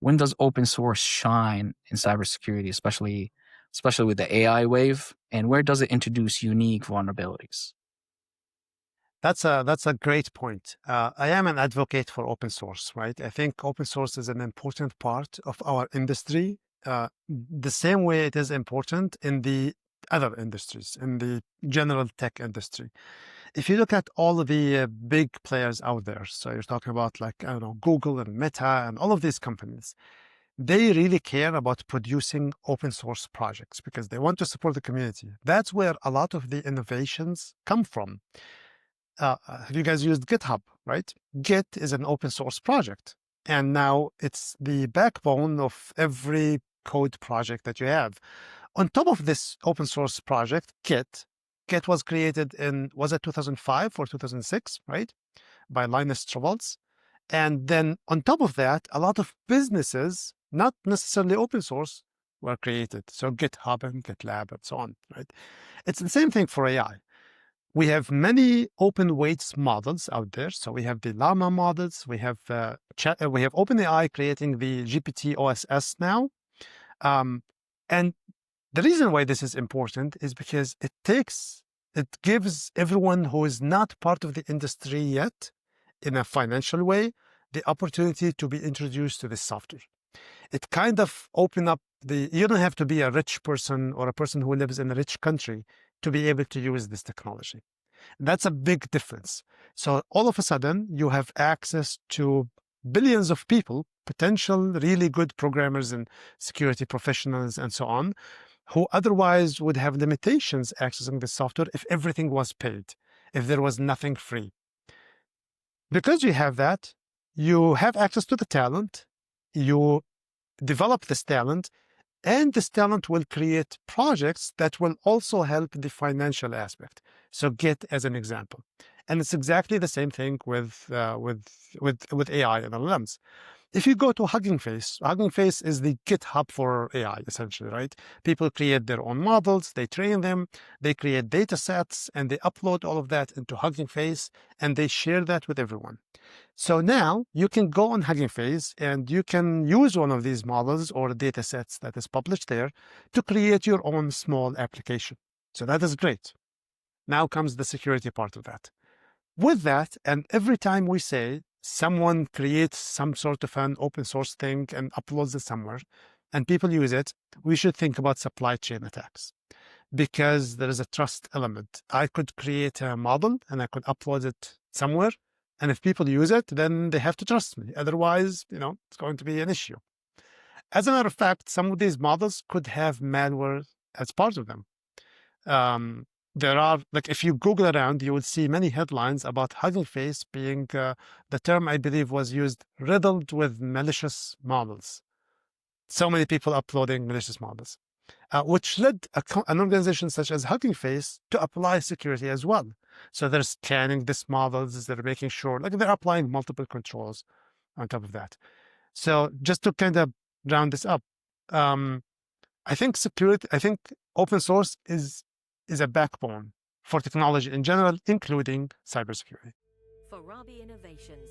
when does open source shine in cybersecurity, especially with the AI wave, and where does it introduce unique vulnerabilities? That's a great point. I am an advocate for open source, right? I think open source is an important part of our industry, the same way it is important in the other industries, in the general tech industry. If you look at all of the big players out there, so you're talking about like, I don't know, Google and Meta and all of these companies, they really care about producing open source projects because they want to support the community. That's where a lot of the innovations come from. Have you guys used GitHub, right? Git is an open source project. And now it's the backbone of every code project that you have. On top of this open source project, Git was created in, was it 2005 or 2006, right? By Linus Torvalds. And then on top of that, a lot of businesses, not necessarily open source, were created. So GitHub and GitLab and so on, right? It's the same thing for AI. We have many open weights models out there. So we have the Llama models. We have OpenAI creating the GPT OSS now. And the reason why this is important is because it gives everyone who is not part of the industry yet, in a financial way, the opportunity to be introduced to this software. It kind of open up you don't have to be a rich person or a person who lives in a rich country to be able to use this technology. That's a big difference. So all of a sudden, you have access to billions of people, potential really good programmers and security professionals and so on, who otherwise would have limitations accessing the software if everything was paid, if there was nothing free. Because you have that, you have access to the talent, you develop this talent, and this talent will create projects that will also help the financial aspect. So Git as an example. And it's exactly the same thing with AI and LLMs. If you go to Hugging Face is the GitHub for AI, essentially, right? People create their own models, they train them, they create data sets, and they upload all of that into Hugging Face, and they share that with everyone. So now you can go on Hugging Face and you can use one of these models or data sets that is published there to create your own small application. So that is great. Now comes the security part of that. With that, and every time we say someone creates some sort of an open source thing and uploads it somewhere, and people use it, we should think about supply chain attacks, because there is a trust element. I could create a model and I could upload it somewhere, and if people use it, then they have to trust me. Otherwise, it's going to be an issue. As a matter of fact, some of these models could have malware as part of them. There are, like, if you Google around, you will see many headlines about Hugging Face being, the term I believe was used, riddled with malicious models. So many people uploading malicious models, which led an organization such as Hugging Face to apply security as well. So they're scanning these models, they're making sure, like, they're applying multiple controls on top of that. So just to kind of round this up, I think open source is a backbone for technology in general, including cybersecurity. For Rabea Innovations,